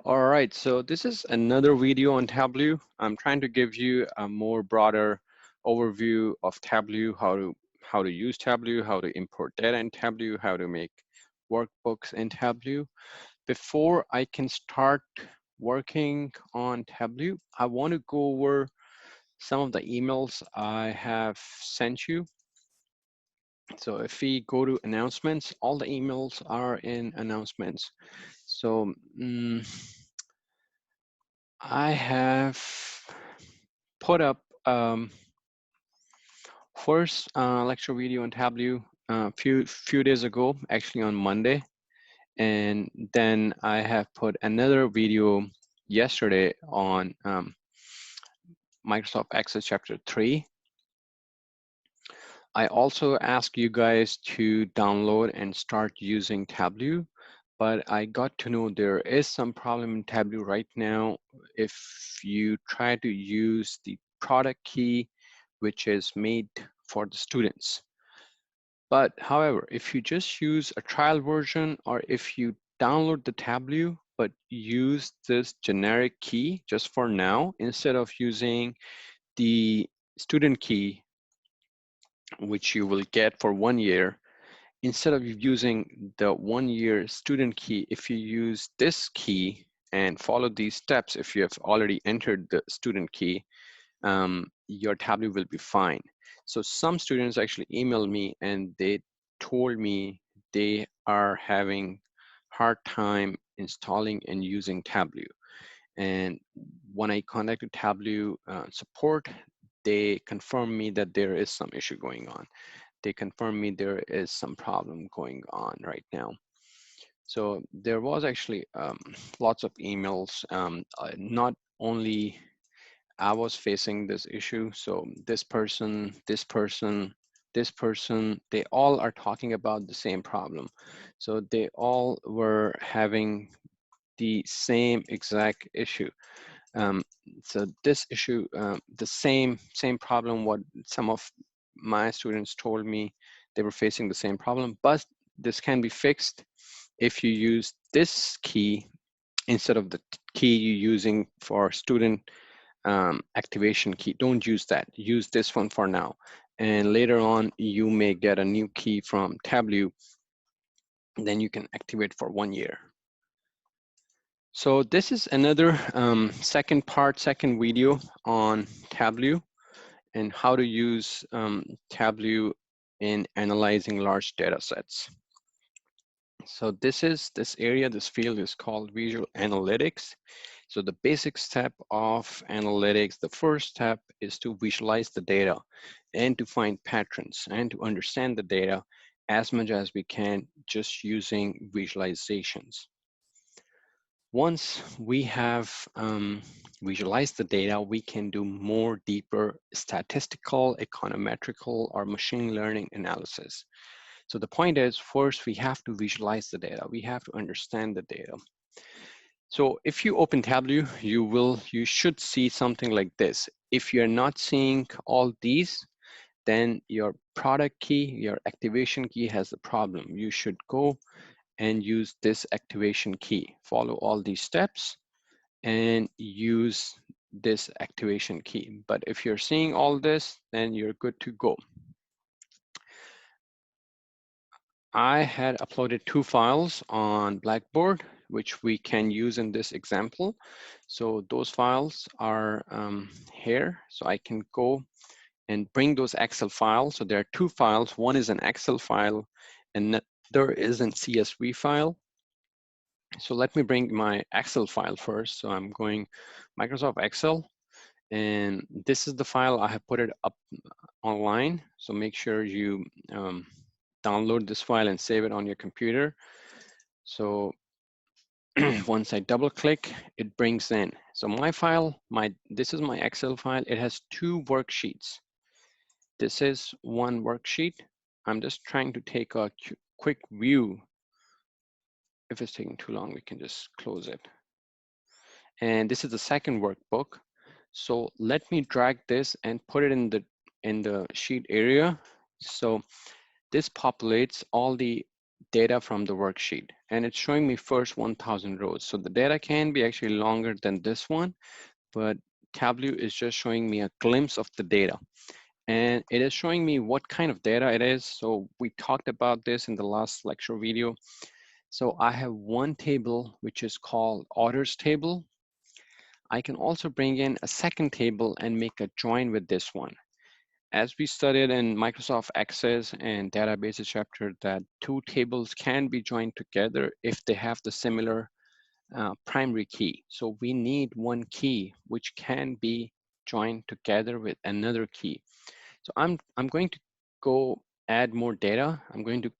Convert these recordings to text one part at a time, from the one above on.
All right, so this is another video on Tableau. I'm trying to give you a more broader overview of Tableau, how to use Tableau, how to import data in Tableau, how to make workbooks in Tableau. Before I can start working on Tableau, I want to go over some of the emails I have sent you. So if we go to announcements, all the emails are in announcements. So I have put up first lecture video on Tableau few days ago, actually on Monday, and then I have put another video yesterday on Microsoft Access Chapter 3. I also asked you guys to download and start using Tableau, but I got to know there is some problem in Tableau right now. If you try to use the product key, which is made for the students. But however, if you just use a trial version or if you download the Tableau, but use this generic key just for now, instead of using the student key, which you will get for 1 year, instead of using the 1 year student key, if you use this key and follow these steps, if you have already entered the student key, your Tableau will be fine. So some students actually emailed me and they told me they are having hard time installing and using Tableau. And when I contacted Tableau support, they confirmed me that there is some issue going on. They confirmed me there is some problem going on right now. So there was actually lots of emails, not only I was facing this issue. So this person, this person, this person, they all are talking about the same problem. So they all were having the same exact issue. Um, so this issue, the same problem, what some of my students told me, they were facing the same problem, but this can be fixed if you use this key instead of the key you're using for student activation key. Don't use that. Use this one for now. And later on, you may get a new key from Tableau, then you can activate for 1 year. So this is another second video on Tableau and how to use Tableau in analyzing large data sets. So this area, this field is called visual analytics. So the basic step of analytics, the first step is to visualize the data and to find patterns and to understand the data as much as we can just using visualizations. Once we have visualized the data, we can do more deeper statistical, econometrical, or machine learning analysis. So the point is, first we have to visualize the data. We have to understand the data. So if you open Tableau, you should see something like this. If you're not seeing all these, then your product key, your activation key has a problem. You should go and use this activation key. Follow all these steps and use this activation key. But if you're seeing all this, then you're good to go. I had uploaded 2 files on Blackboard, which we can use in this example. So those files are here. So I can go and bring those Excel files. So there are 2 files. One is an Excel file and there is a CSV file. So let me bring my Excel file first. So I'm going Microsoft Excel, and this is the file. I have put it up online. So make sure you download this file and save it on your computer. So once I double click, it brings in. So my file, this is my Excel file. It has 2 worksheets. This is one worksheet. I'm just trying to take a quick view. If it's taking too long, we can just close it. And this is the second workbook. So let me drag this and put it in the sheet area. So this populates all the data from the worksheet, and it's showing me first 1000 rows. So the data can be actually longer than this one, but Tableau is just showing me a glimpse of the data. And it is showing me what kind of data it is. So we talked about this in the last lecture video. So I have one table, which is called orders table. I can also bring in a second table and make a join with this one. As we studied in Microsoft Access and databases chapter, that two tables can be joined together if they have the similar primary key. So we need one key which can be joined together with another key. So I'm going to go add more data. I'm going to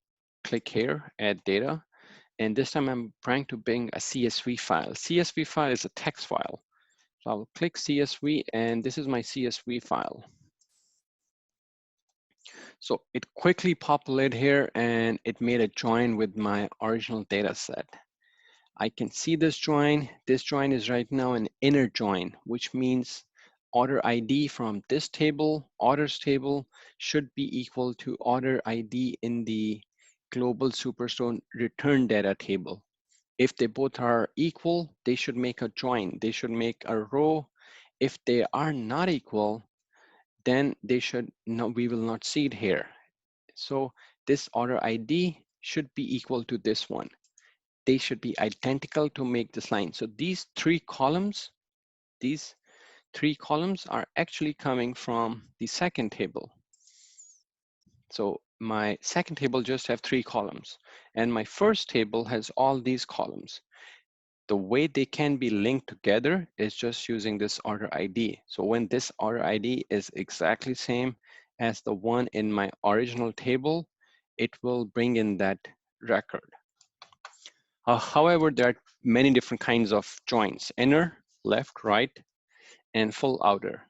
click here, add data. And this time I'm trying to bring a CSV file. CSV file is a text file. So I'll click CSV, and this is my CSV file. So it quickly populated here, and it made a join with my original data set. I can see this join. This join is right now an inner join, which means order ID from this table, orders table, should be equal to order ID in the global Superstore return data table. If they both are equal, they should make a join. They should make a row. If they are not equal, then they should no, we will not see it here. So this order ID should be equal to this one. They should be identical to make this line. So these three columns are actually coming from the second table. So my second table just have 3 columns, and my first table has all these columns. The way they can be linked together is just using this order ID. So when this order ID is exactly same as the one in my original table, it will bring in that record. However, there are many different kinds of joins: inner, left, right, and full outer.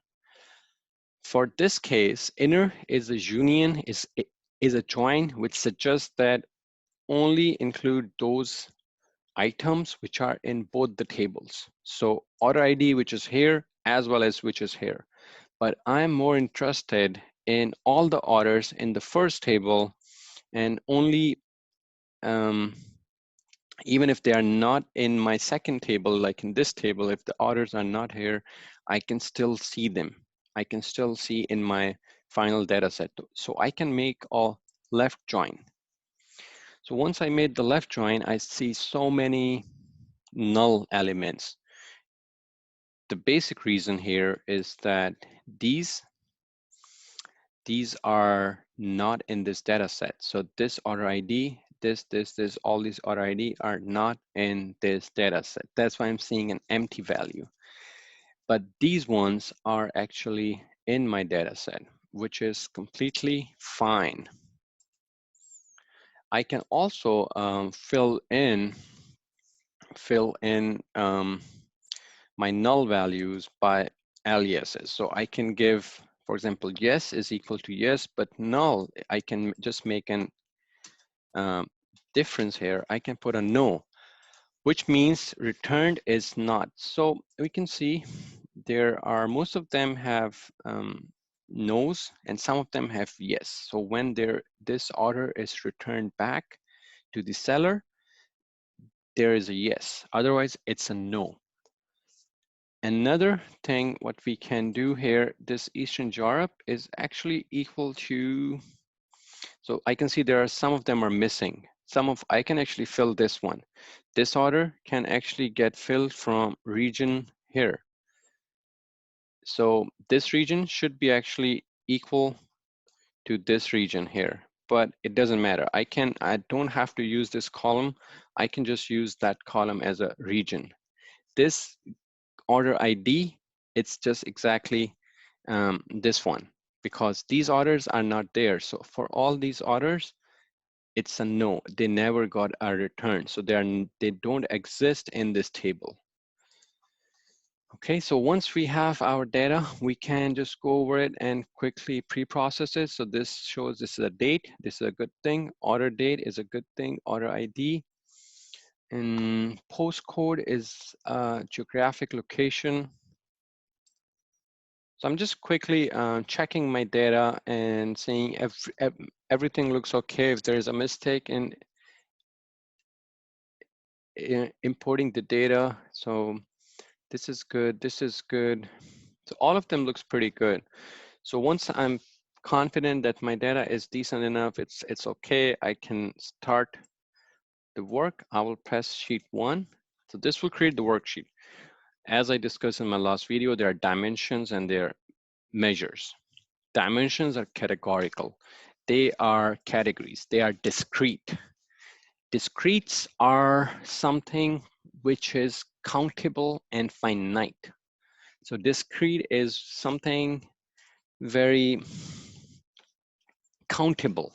For this case, inner is a union, is a join which suggests that only include those items which are in both the tables. So order ID, which is here, as well as which is here. But I'm more interested in all the orders in the first table, and only even if they are not in my second table, like in this table, if the orders are not here, I can still see them. I can still see in my final data set. So I can make a left join. So once I made the left join, I see so many null elements. The basic reason here is that these are not in this data set. So this order ID, this, all these order ID are not in this data set. That's why I'm seeing an empty value. But these ones are actually in my data set, which is completely fine. I can also fill in my null values by aliases. So I can give, for example, yes is equal to yes, but null, I can just make an difference here. I can put a no, which means returned is not. So we can see there are, most of them have no's and some of them have yes. So when this order is returned back to the seller, there is a yes. Otherwise, it's a no. Another thing, what we can do here, this Eastern Europe is actually equal to, so I can see there are some of them are missing. I can actually fill this one. This order can actually get filled from region here. So this region should be actually equal to this region here, but it doesn't matter. I don't have to use this column. I can just use that column as a region. This order ID, it's just exactly this one, because these orders are not there. So for all these orders, it's a no. They never got a return. So they don't exist in this table. Okay, so once we have our data, we can just go over it and quickly pre-process it. So this shows this is a date. This is a good thing. Order date is a good thing. Order ID. And postcode is a geographic location. So I'm just quickly checking my data and seeing if everything looks okay. If there's a mistake importing the data. So this is good, this is good. So all of them looks pretty good. So once I'm confident that my data is decent enough, it's okay, I can start the work. I will press sheet 1. So this will create the worksheet. As I discussed in my last video, there are dimensions and there are measures. Dimensions are categorical. They are categories. They are discrete. Discretes are something which is countable and finite. So discrete is something very countable.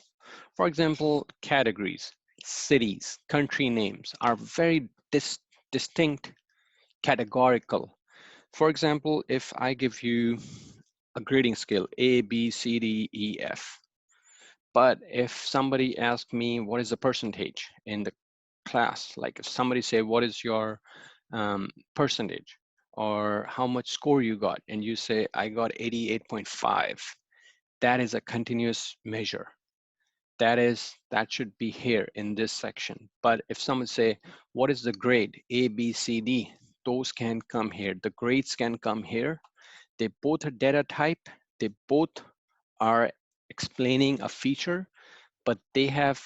For example, categories, cities, country names are very distinct, categorical. For example, if I give you a grading scale, A, B, C, D, E, F, but if somebody asks me what is the percentage in the class, like if somebody say, what is your percentage or how much score you got, and you say, I got 88.5, that is a continuous measure. That should be here in this section. But if someone say, what is the grade, A, B, C, D, those can come here. The grades can come here. They both are data type. They both are explaining a feature, but they have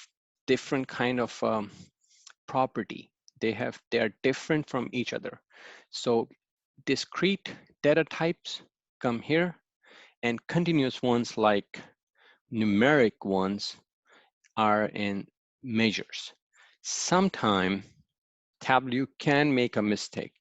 different kind of property. They are different from each other. So discrete data types come here, and continuous ones like numeric ones are in measures. Sometime Tableau can make a mistake.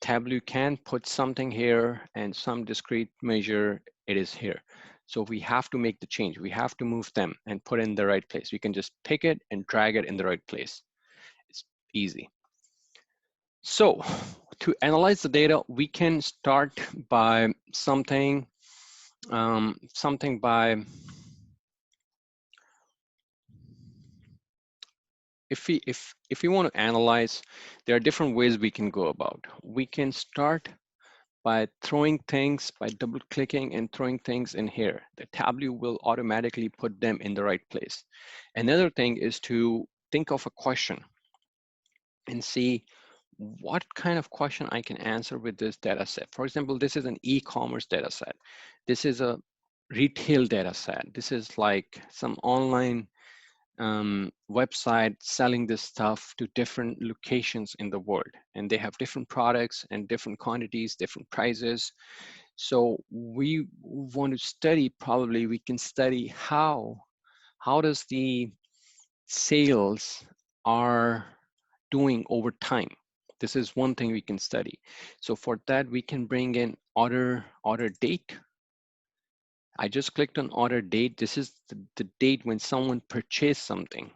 Tableau can put something here and some discrete measure, it is here. So we have to make the change. We have to move them and put in the right place. We can just pick it and drag it in the right place. It's easy. So to analyze the data, we can start by something by, if we want to analyze, there are different ways we can go about. We can start by throwing things, by double clicking and throwing things in here. The Tableau will automatically put them in the right place. Another thing is to think of a question and see what kind of question I can answer with this data set. For example, this is an e-commerce data set. This is a retail data set. This is like some online website selling this stuff to different locations in the world, and they have different products and different quantities, different prices. So we want to study, probably we can study how does the sales are doing over time. This is one thing we can study. So for that, we can bring in order date. I just clicked on order date. This is the date when someone purchased something.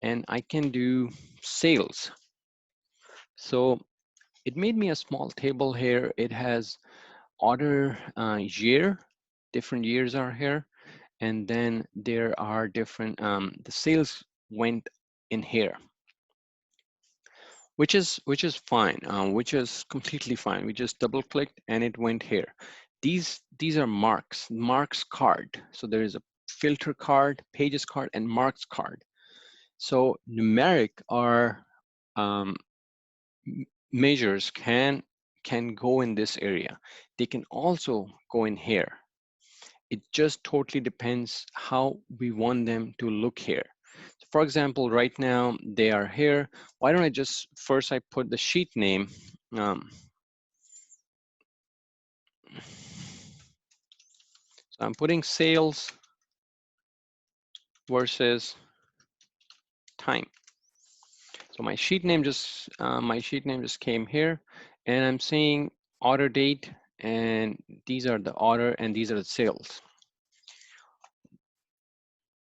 And I can do sales. So it made me a small table here. It has order year, different years are here. And then there are different, the sales went in here, which is fine, which is completely fine. We just double clicked and it went here. These are marks card. So there is a filter card, pages card, and marks card. So numeric are measures can go in this area. They can also go in here. It just totally depends how we want them to look here. So for example, right now they are here. Why don't I just first I put the sheet name. So I'm putting sales versus time. So my sheet name just came here, and I'm saying order date, and these are the order and these are the sales.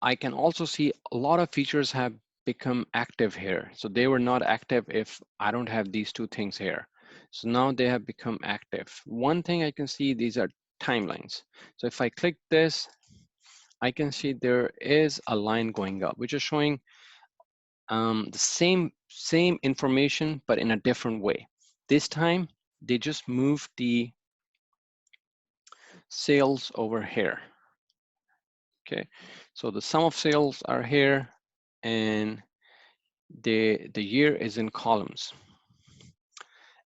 I can also see a lot of features have become active here. So they were not active if I don't have these two things here. So now they have become active. One thing I can see, these are timelines. So if I click this, I can see there is a line going up, which is showing the same information, but in a different way. This time, they just moved the sales over here. Okay, so the sum of sales are here, and the year is in columns.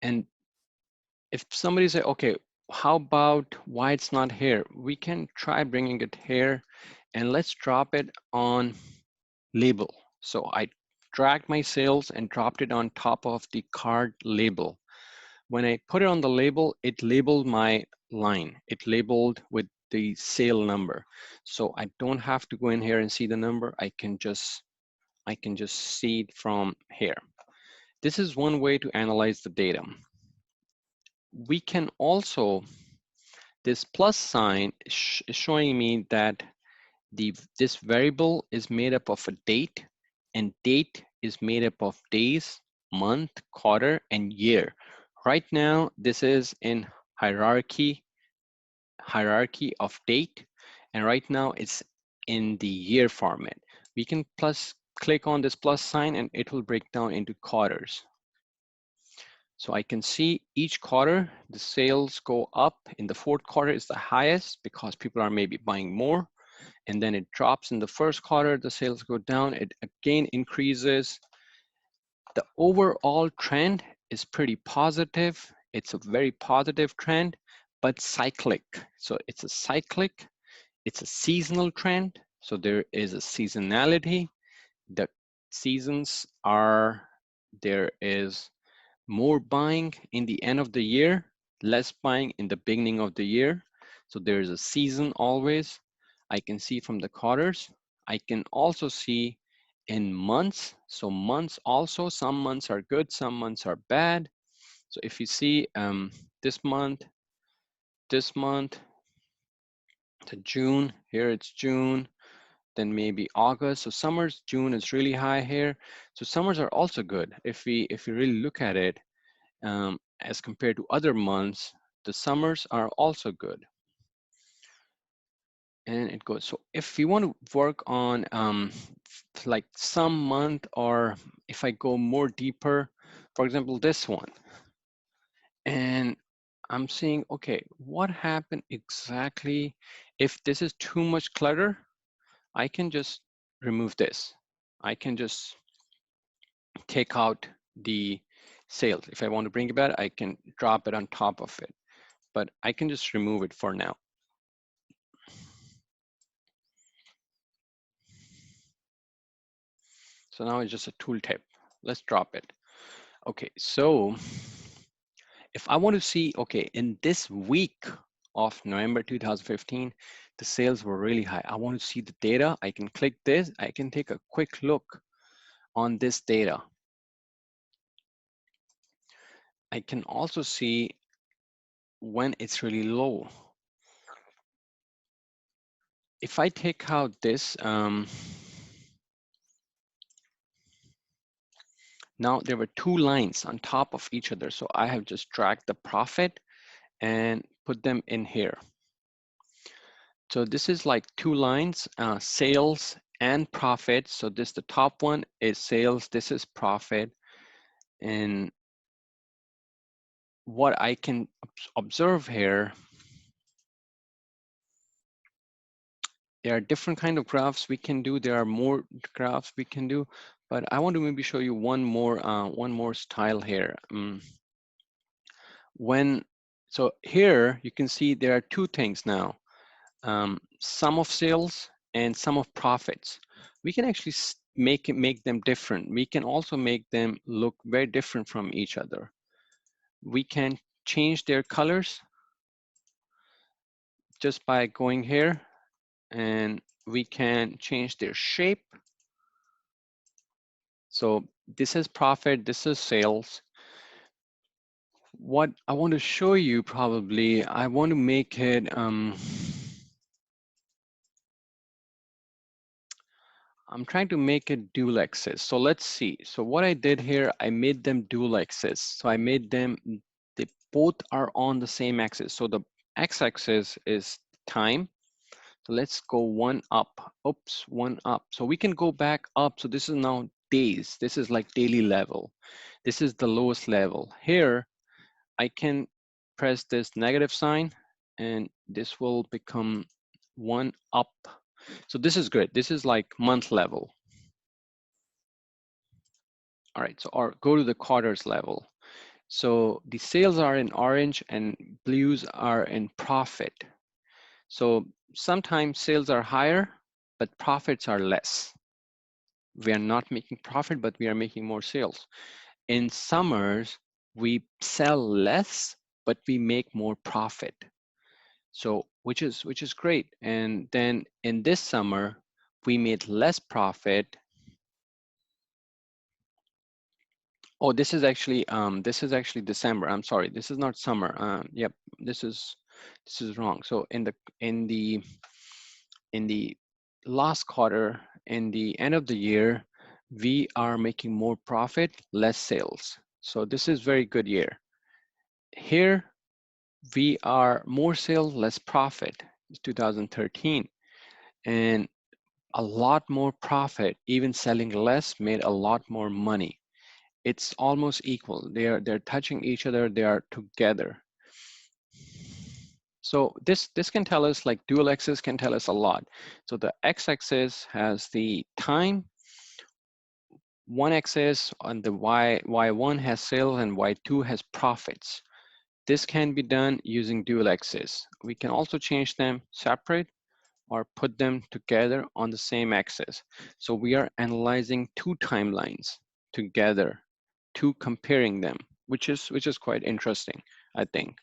And if somebody say, okay, how about why it's not here? We can try bringing it here, and let's drop it on label. So I dragged my sales and dropped it on top of the card label. When I put it on the label, it labeled my line. It labeled with the sale number. So I don't have to go in here and see the number. I can just see it from here. This is one way to analyze the data. We can also, this plus sign is showing me that this variable is made up of a date, and date is made up of days, month, quarter, and year. Right now, this is in hierarchy of date, and right now it's in the year format. We can click on this plus sign and it will break down into quarters. So I can see each quarter, the sales go up. In the fourth quarter is the highest because people are maybe buying more. And then it drops in the first quarter, the sales go down. It again increases. The overall trend is pretty positive. It's a very positive trend, but cyclic. So it's a cyclic, it's a seasonal trend. So there is a seasonality. The seasons are, there is more buying in the end of the year, less buying in the beginning of the year. So there's a season always. I can see from the quarters. I can also see in months. So months also, some months are good, some months are bad. So if you see this month to June, here it's June, then maybe August. So summers, June is really high here. So summers are also good. If we really look at it, as compared to other months, the summers are also good. And it goes, so if you want to work on like some month, or if I go more deeper, for example, this one, and I'm seeing, okay, what happened exactly? If this is too much clutter, I can just remove this. I can just take out the sales. If I want to bring it back, I can drop it on top of it, but I can just remove it for now. So now it's just a tooltip. Let's drop it. Okay, so if I want to see, okay, in this week of November 2015, the sales were really high. I want to see the data. I can click this. I can take a quick look on this data. I can also see when it's really low. If I take out this, now there were two lines on top of each other. So I have just dragged the profit and put them in here. So this is like two lines, sales and profit. So this, the top one is sales, this is profit. And what I can observe here, there are different kind of graphs we can do. There are more graphs we can do, but I want to maybe show you one more style here. So here you can see there are two things now. Sum of sales and sum of profits. We can actually make them different. We can also make them look very different from each other. We can change their colors just by going here, and we can change their shape. So this is profit, this is sales. What I want to show you, probably, I want to make it, I'm trying to make it dual axis. So let's see. So what I did here, I made them dual axis. So I made them, they both are on the same axis. So the x-axis is time. So let's go one up. Oops, one up. So we can go back up. So this is now days. This is like daily level. This is the lowest level. Here, I can press this negative sign and this will become one up. So this is good. This is like month level. All right, so or go to the quarters level. So the sales are in orange and blues are in profit. So sometimes sales are higher, but profits are less. We are not making profit, but we are making more sales. In summers, we sell less, but we make more profit. So which is great. And then in this summer, we made less profit. Oh, this is actually December. I'm sorry, this is not summer. Yep, this is wrong. So in the last quarter, in the end of the year, we are making more profit, less sales. So this is very good year. Here we are more sales, less profit. It's 2013, and a lot more profit. Even selling less made a lot more money. It's almost equal. They're touching each other. They are together. So this can tell us, like dual axis can tell us a lot. So the x-axis has the time, one axis on the y1 has sales and y2 has profits. This can be done using dual axis. We can also change them separate or put them together on the same axis. So we are analyzing two timelines together, two comparing them, which is quite interesting, I think.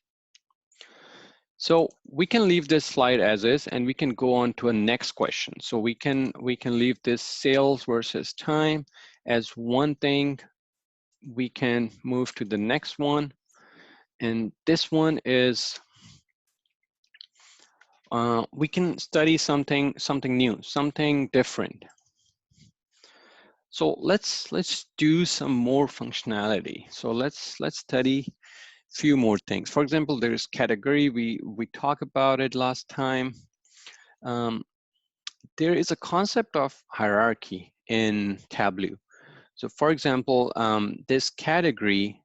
So we can leave this slide as is, and we can go on to a next question. So we can leave this sales versus time as one thing. We can move to the next one, and this one is we can study something new, something different. So let's do some more functionality. So let's study few more things. For example, there's category. We talked about it last time. Um, there is a concept of hierarchy in Tableau. So for example, this category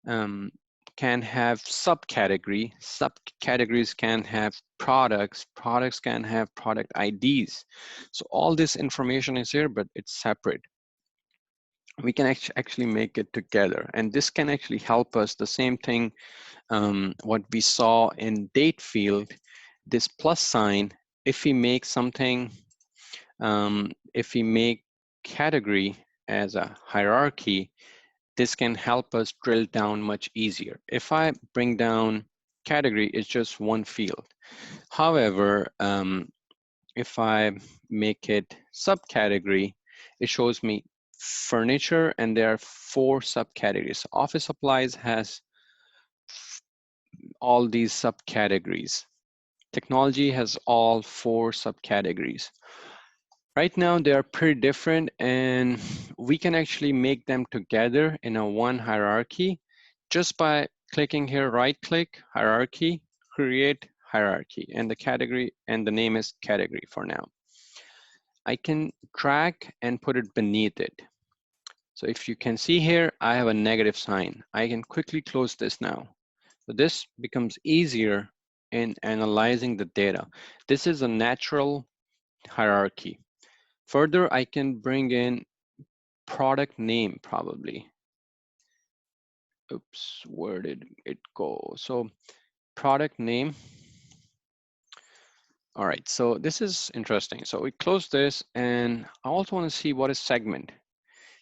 um, can have subcategory. Subcategories can have products. Products can have product IDs. So all this information is here, but it's separate. We can actually make it together. And this can actually help us. The same thing, what we saw in date field, this plus sign, if we make something, if we make category as a hierarchy, this can help us drill down much easier. If I bring down category, it's just one field. However, if I make it subcategory, it shows me furniture, and there are 4 subcategories. Office supplies has all these subcategories. Technology has all 4 subcategories. Right now, they are pretty different, and we can actually make them together in a one hierarchy just by clicking here, right click, hierarchy, create hierarchy, and the category and the name is category for now. I can drag and put it beneath it. So if you can see here, I have a negative sign. I can quickly close this now. So this becomes easier in analyzing the data. This is a natural hierarchy. Further, I can bring in product name probably. Oops, where did it go? So product name. All right, so this is interesting. So we close this, and I also want to see what is segment.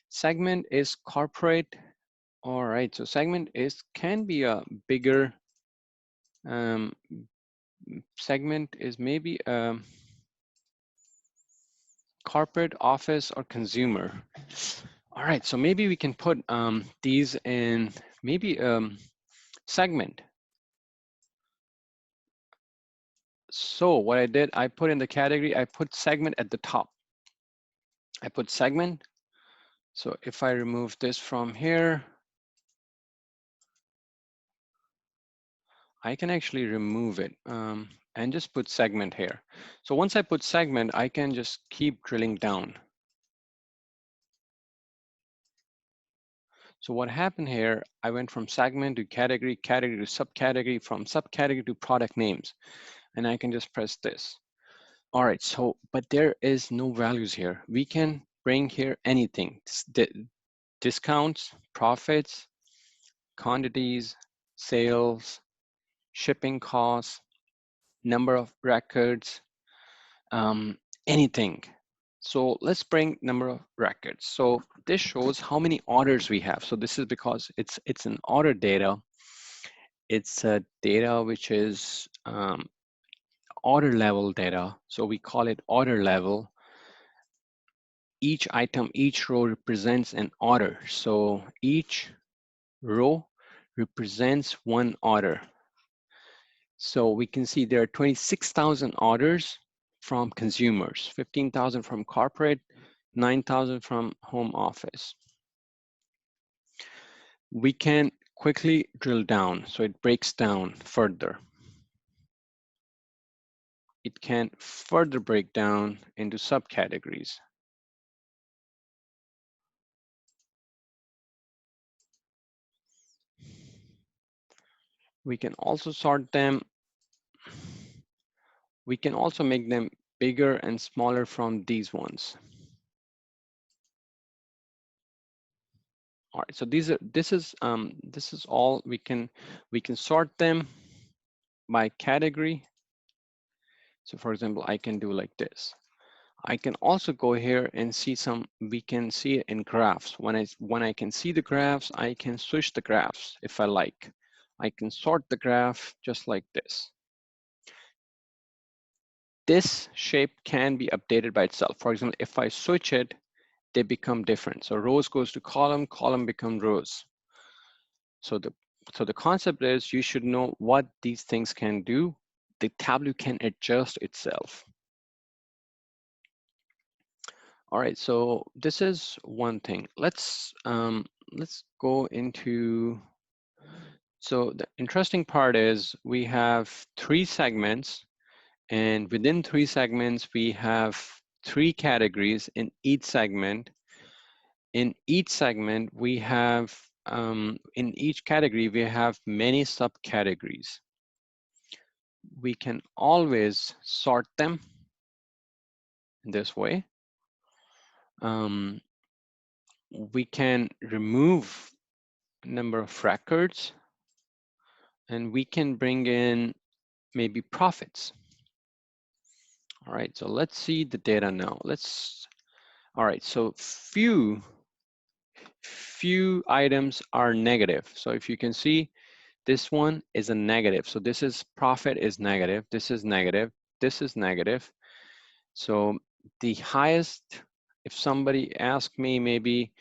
Segment is corporate. All right, so segment can be a bigger segment is maybe corporate, office, or consumer. All right, so maybe we can put these in maybe segment. So what I did, I put in the category, I put segment at the top. I put segment. So if I remove this from here, I can actually remove it and just put segment here. So once I put segment, I can just keep drilling down. So what happened here, I went from segment to category, category to subcategory, from subcategory to product names, and I can just press this. All right, so, but there is no values here. We can bring here anything. discounts, profits, quantities, sales, shipping costs, number of records, anything. So let's bring number of records. So this shows how many orders we have. So this is because it's an order data. It's a data which is order level data. So we call it order level. Each item, each row represents an order. So each row represents one order. So we can see there are 26,000 orders from consumers, 15,000 from corporate, 9,000 from home office. We can quickly drill down, so it breaks down further. It can further break down into subcategories. We can also sort them. We can also make them bigger and smaller from these ones. All right, so this is all we can sort them by category. So for example, I can do like this. I can also go here and see we can see it in graphs. When I can see the graphs, I can switch the graphs if I like. I can sort the graph just like this. This shape can be updated by itself. For example, if I switch it, they become different. So rows goes to column, column become rows. So the concept is you should know what these things can do. The Tableau can adjust itself. All right, so this is one thing. Let's go into, so the interesting part is we have 3 segments, and within 3 segments, we have 3 categories in each segment. In each segment, we have, in each category, we have many subcategories. We can always sort them in this way. We can remove number of records, and we can bring in maybe profits. All right, so let's see the data now. All right, so few items are negative. So if you can see, this one is a negative. So this is profit is negative, this is negative, this is negative. So the highest, if somebody asks me maybe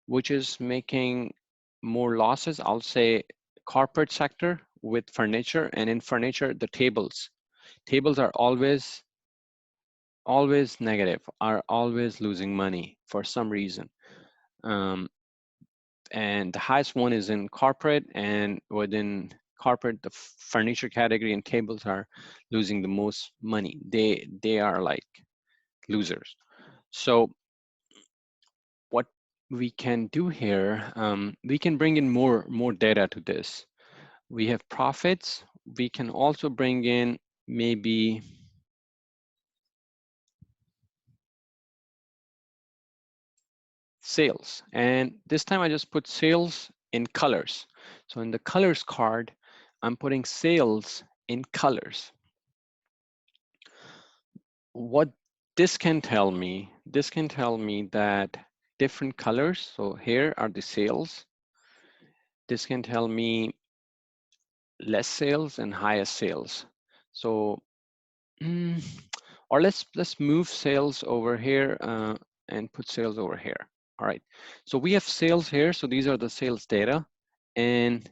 which is making more losses, I'll say corporate sector with furniture, and in furniture, the tables. Tables are always negative, are always losing money for some reason. And the highest one is in corporate, and within corporate, the furniture category and tables are losing the most money. They are like losers. So what we can do here, we can bring in more data to this. We have profits. We can also bring in maybe sales. And this time I just put sales in colors. So in the colors card, I'm putting sales in colors. What this can tell me that different colors, so here are the sales. This can tell me less sales and higher sales. So, or let's move sales over here and put sales over here. All right, so we have sales here. So these are the sales data, and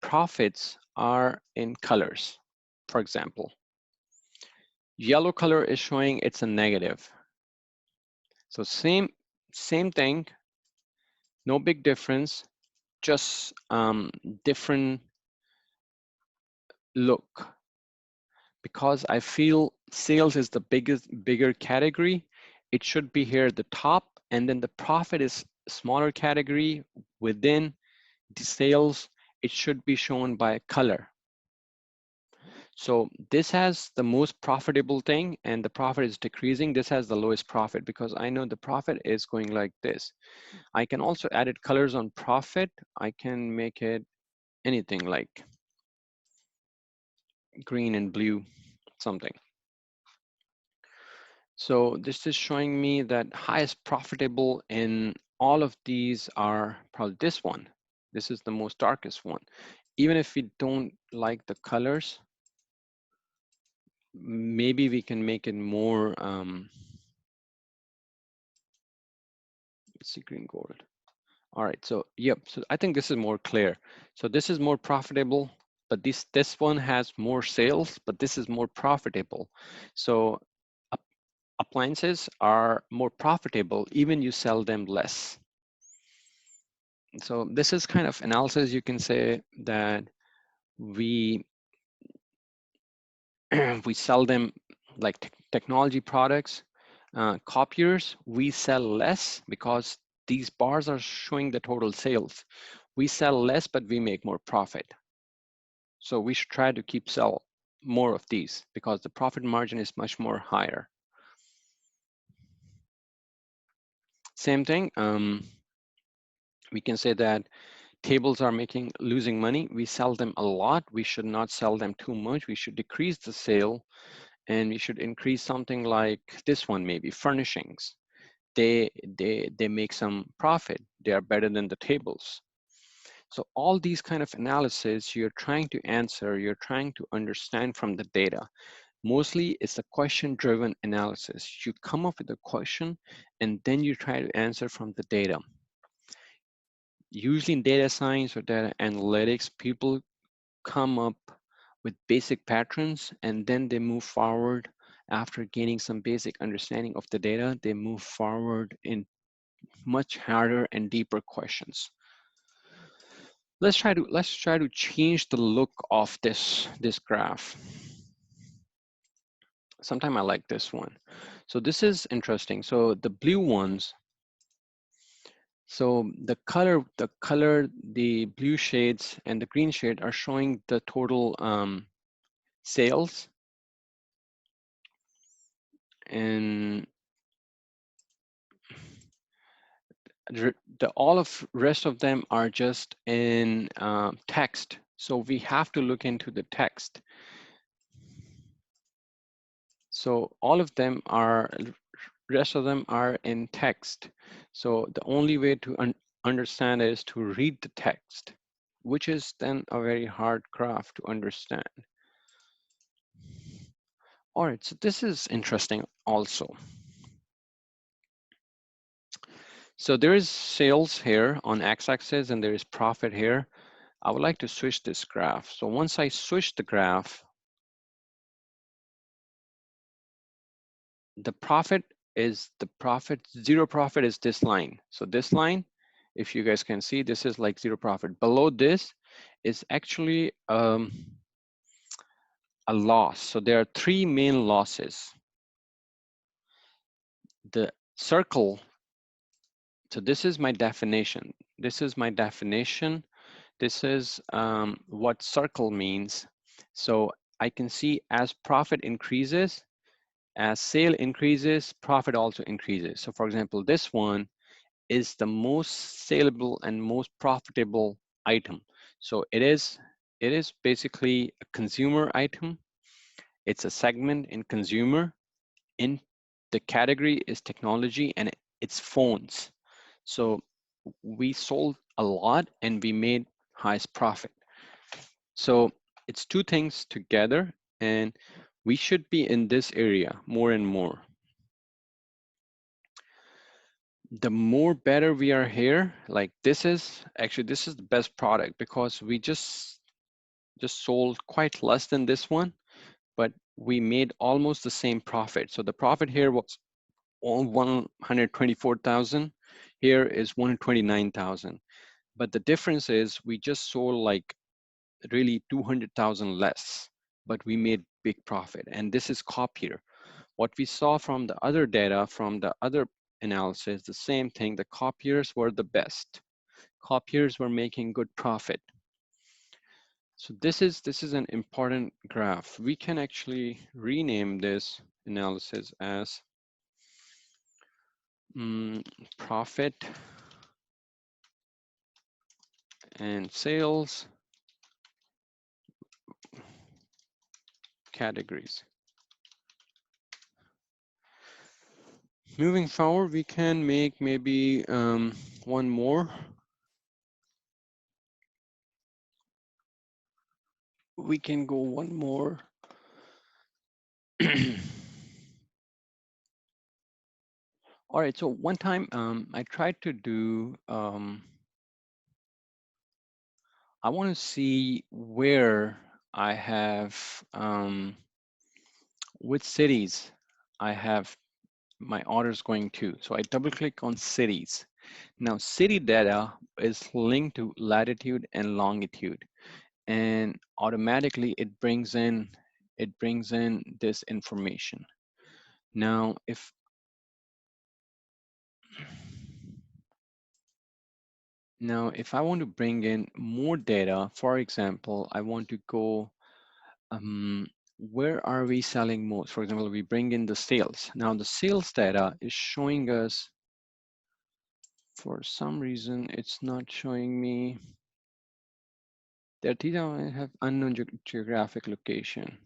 profits are in colors. For example, yellow color is showing it's a negative. So same thing, no big difference, just different look. Because I feel sales is the bigger category, it should be here at the top, and then the profit is smaller category within the sales. It should be shown by color. So this has the most profitable thing and the profit is decreasing. This has the lowest profit because I know the profit is going like this. I can also add it colors on profit. I can make it anything like green and blue, something. So this is showing me that highest profitable in all of these are probably this one. This is the most darkest one. Even if we don't like the colors, maybe we can make it more, let's see, green gold. All right, so yep, so I think this is more clear. So this is more profitable, but this one has more sales, but this is more profitable. So appliances are more profitable, even you sell them less. So this is kind of analysis. You can say that we we sell them like technology products, copiers, we sell less because these bars are showing the total sales. We sell less, but we make more profit. So we should try to keep sell more of these because the profit margin is much more higher. Same thing, we can say that tables are losing money. We sell them a lot. We should not sell them too much. We should decrease the sale and we should increase something like this one, maybe furnishings. They make some profit. They are better than the tables. So all these kind of analysis you're trying to answer, you're trying to understand from the data. Mostly it's a question-driven analysis. You come up with a question and then you try to answer from the data. Usually in data science or data analytics, people come up with basic patterns and then they move forward after gaining some basic understanding of the data. They move forward in much harder and deeper questions. Let's try to change the look of this graph. Sometime I like this one. So this is interesting. So the blue ones, so the color, the blue shades and the green shade are showing the total sales, and all of rest of them are just in text. So we have to look into the text. So all of them are, rest of them are in text. So the only way to understand is to read the text, which is then a very hard graph to understand. All right, so this is interesting also. So there is sales here on x-axis and there is profit here. I would like to switch this graph. So once I switch the graph, the profit is zero profit is this line. So this line, if you guys can see, this is like zero profit. Below this is actually a loss. So there are three main losses. The circle, so this is my definition. This is my definition. This is what circle means. So I can see as profit increases, as sale increases, profit also increases. So for example, this one is the most saleable and most profitable item. So it is basically a consumer item. It's a segment in consumer. In the category is technology and it's phones. So we sold a lot and we made highest profit. So it's two things together and we should be in this area more and more. The more better we are here, like this is the best product because we just sold quite less than this one, but we made almost the same profit. So the profit here was all 124,000. Here is 129,000. But the difference is we just sold like really 200,000 less, but we made big profit. And this is copier. What we saw from the other data, from the other analysis, the same thing, the copiers were the best. Copiers were making good profit. So this is an important graph. We can actually rename this analysis as profit and sales categories. Moving forward, we can make maybe one more. We can go one more. All right, so one time I tried to do, I want to see where I have, which cities I have my orders going to. So I double click on cities. Now city data is linked to latitude and longitude, and automatically it brings in this information. Now if I want to bring in more data, for example, I want to go where are we selling most? For example, we bring in the sales. Now the sales data is showing us, for some reason, it's not showing me that these have unknown geographic location.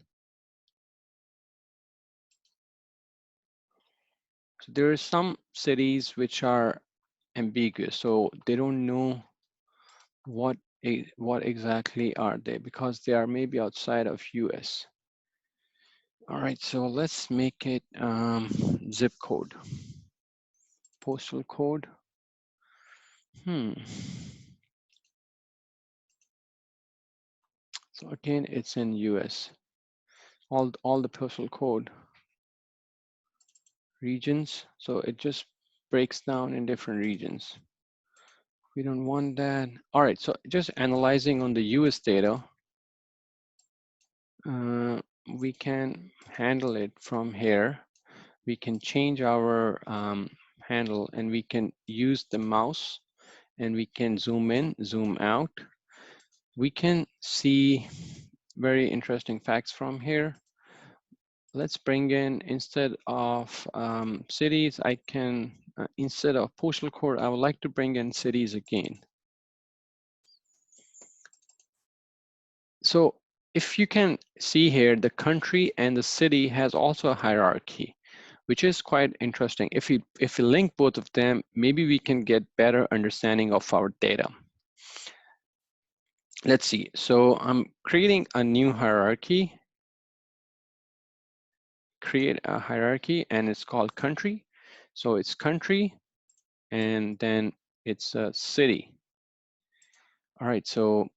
So there are some cities which are ambiguous, so they don't know what exactly are they, because they are maybe outside of US. All right, so let's make it zip code, postal code. So again, it's in US. All the postal code regions. So it just breaks down in different regions. We don't want that. All right, so just analyzing on the US data, we can handle it from here. We can change our handle, and we can use the mouse, and we can zoom in, zoom out. We can see very interesting facts from here. Let's bring in, instead of cities, I can, instead of postal code, I would like to bring in cities again. So if you can see here, the country and the city has also a hierarchy, which is quite interesting. If you link both of them, maybe we can get better understanding of our data. Let's see. So I'm creating a new hierarchy. Create a hierarchy, and it's called country. So it's country, and then it's a city. All right, so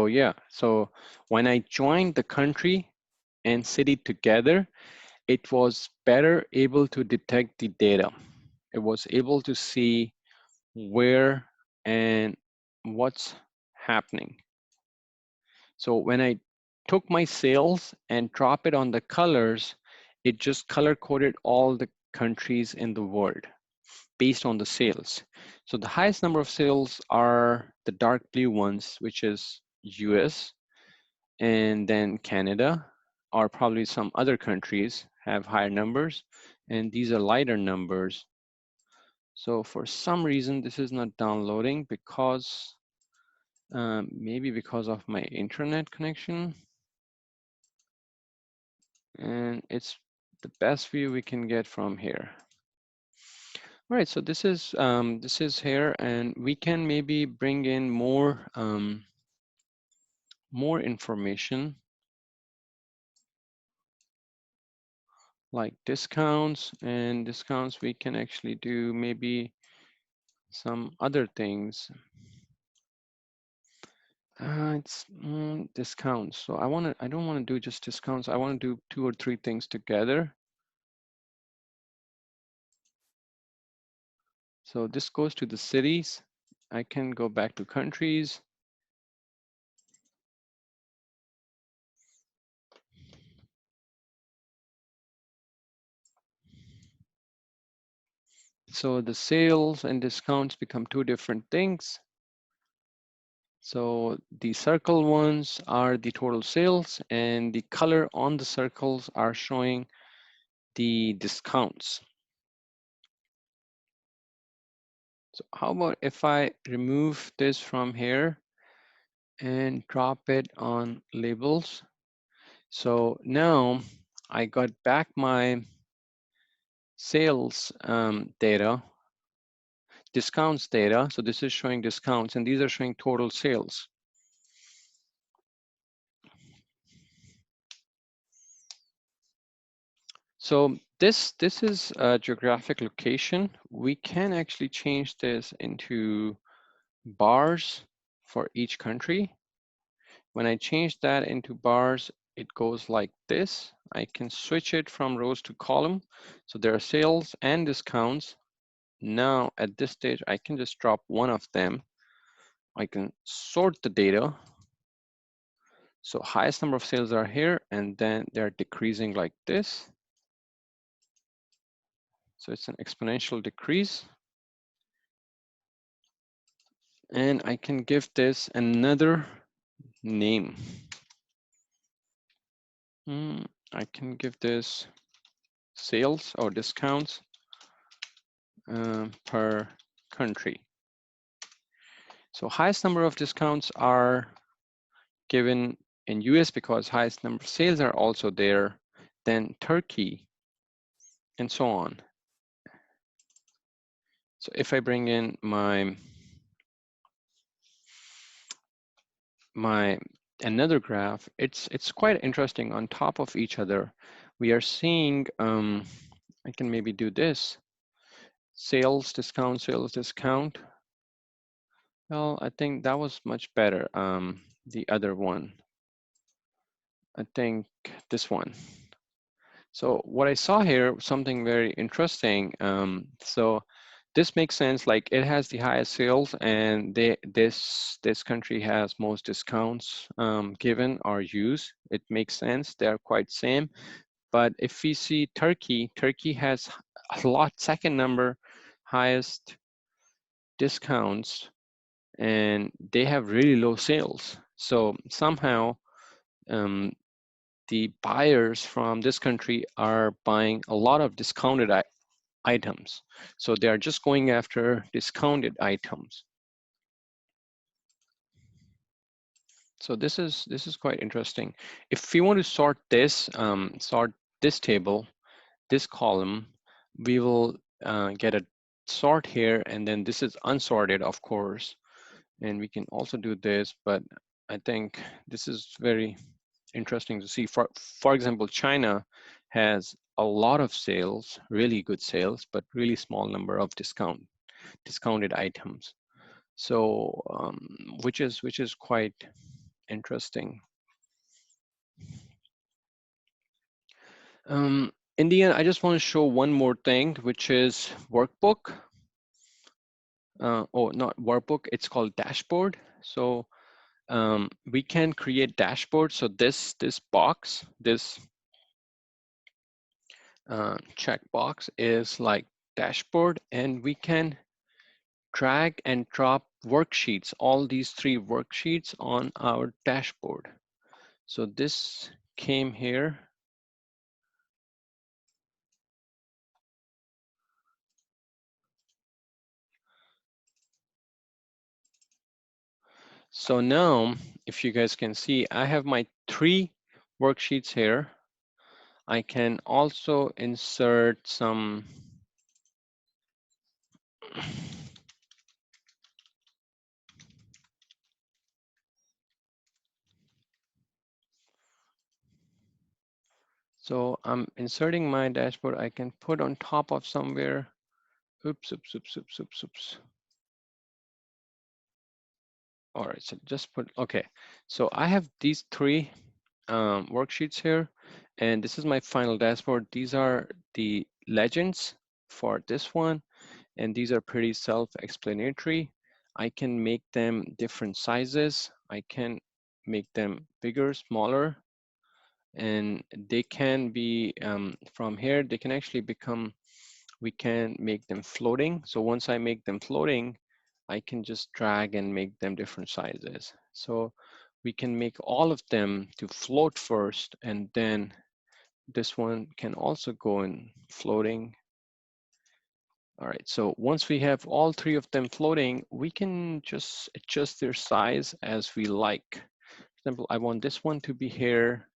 yeah, so when I joined the country and city together, it was better able to detect the data. It was able to see where and what's happening. So when I took my sales and drop it on the colors, it just color coded all the countries in the world based on the sales. So the highest number of sales are the dark blue ones, which is US, and then Canada, or probably some other countries have higher numbers, and these are lighter numbers. So for some reason, this is not downloading because maybe because of my internet connection, and it's the best view we can get from here. All right, so this is here, and we can maybe bring in more more information like discounts, and discounts we can actually do maybe some other things. It's discounts. So I don't want to do just discounts. I want to do 2 or 3 things together. So this goes to the cities. I can go back to countries. So the sales and discounts become two different things. So the circle ones are the total sales, and the color on the circles are showing the discounts. So how about if I remove this from here and drop it on labels? So now I got back my sales data, discounts data. So this is showing discounts, and these are showing total sales. So this is a geographic location. We can actually change this into bars for each country. When I change that into bars, it goes like this. I can switch it from rows to column. So there are sales and discounts. Now at this stage, I can just drop one of them. I can sort the data. So highest number of sales are here, and then they're decreasing like this. So it's an exponential decrease. And I can give this another name. I can give this sales or discounts per country. So highest number of discounts are given in US because highest number of sales are also there, then Turkey, and so on. So if I bring in my another graph, it's quite interesting. On top of each other, we are seeing, I can maybe do this, sales discount. Well, I think that was much better. The other one, I think this one. So what I saw here, something very interesting. So this makes sense. Like it has the highest sales, and this country has most discounts given or used. It makes sense. They are quite same. But if we see Turkey, Turkey has a lot second number highest discounts, and they have really low sales. So somehow um, the buyers from this country are buying a lot of discounted items. So they are just going after discounted items. So this is quite interesting. If we want to sort this table, this column, we will get a sort here, and then this is unsorted, of course. And we can also do this, but I think this is very interesting to see. For example, China has a lot of sales, really good sales, but really small number of discounted items. So which is quite interesting. In the end, I just want to show one more thing, which is workbook. Oh, not workbook, it's called dashboard. So we can create dashboard. So this box, this checkbox is like dashboard, and we can drag and drop worksheets, all these three worksheets on our dashboard. So this came here. So now, if you guys can see, I have my three worksheets here. I can also insert some so I'm inserting my dashboard. I can put on top of somewhere. Oops. All right, so just put, okay. So I have these three worksheets here, and this is my final dashboard. These are the legends for this one, and these are pretty self-explanatory. I can make them different sizes. I can make them bigger, smaller, and they can be, from here, they can actually become we can make them floating. So once I make them floating, I can just drag and make them different sizes. So we can make all of them to float first, and then this one can also go in floating. All right, so once we have all three of them floating, we can just adjust their size as we like. For example, I want this one to be here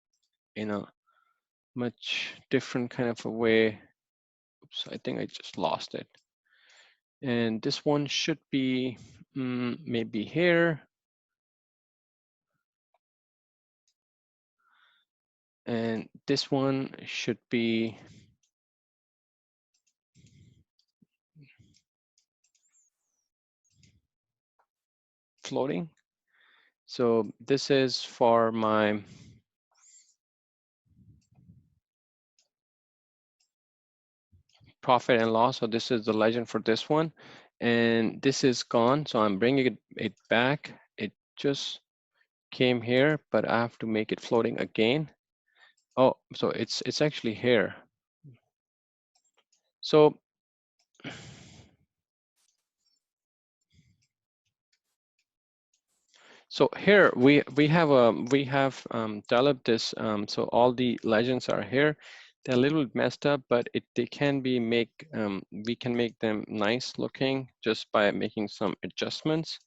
in a much different kind of a way. Oops, I think I just lost it. And this one should be maybe here. And this one should be floating. So this is for my profit and loss. So this is the legend for this one. And this is gone. So I'm bringing it back. It just came here, but I have to make it floating again. Oh, so it's actually here. So here we have developed this. So all the legends are here. They're a little messed up, but they can be we can make them nice looking just by making some adjustments.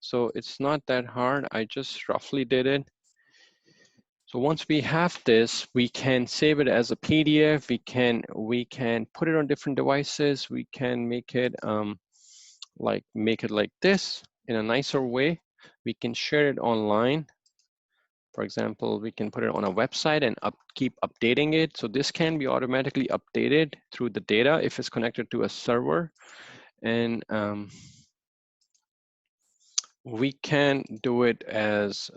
So it's not that hard. I just roughly did it. So once we have this, we can save it as a PDF. We can put it on different devices. We can make it like this in a nicer way. We can share it online. For example, we can put it on a website and keep updating it. So this can be automatically updated through the data if it's connected to a server. And we can do it as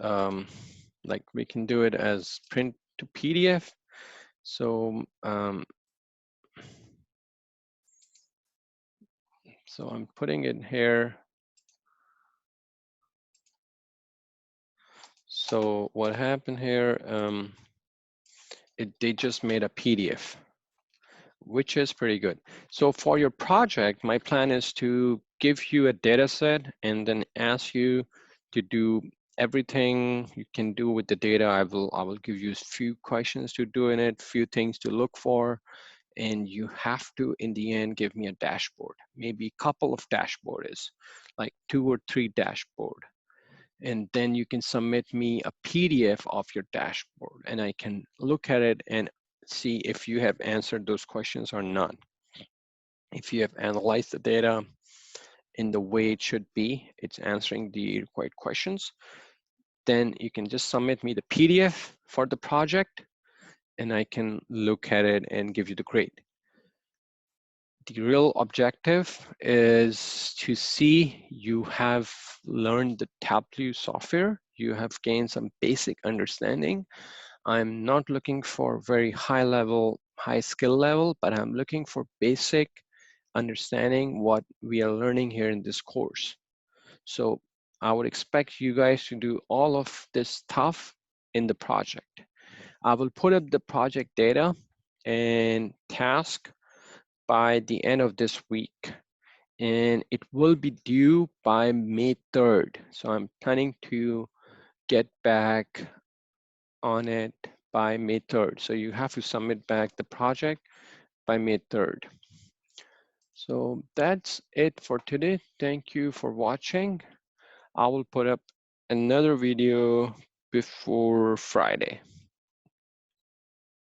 we can do it as print to PDF. So so I'm putting it here. So what happened here? They just made a PDF, which is pretty good. So for your project, my plan is to give you a data set and then ask you to do everything you can do with the data. I will give you a few questions to do in it, few things to look for, and you have to, in the end, give me a dashboard, maybe a couple of dashboards, like 2 or 3 dashboard. And then you can submit me a PDF of your dashboard, and I can look at it and see if you have answered those questions or not. If you have analyzed the data in the way it should be, it's answering the required questions, then you can just submit me the PDF for the project, and I can look at it and give you the grade. The real objective is to see you have learned the Tableau software, you have gained some basic understanding. I'm not looking for very high level, high skill level, but I'm looking for basic understanding what we are learning here in this course. So I would expect you guys to do all of this stuff in the project. I will put up the project data and task by the end of this week, and it will be due by May 3rd. So I'm planning to get back on it by May 3rd. So you have to submit back the project by May 3rd. So that's it for today. Thank you for watching. I will put up another video before Friday.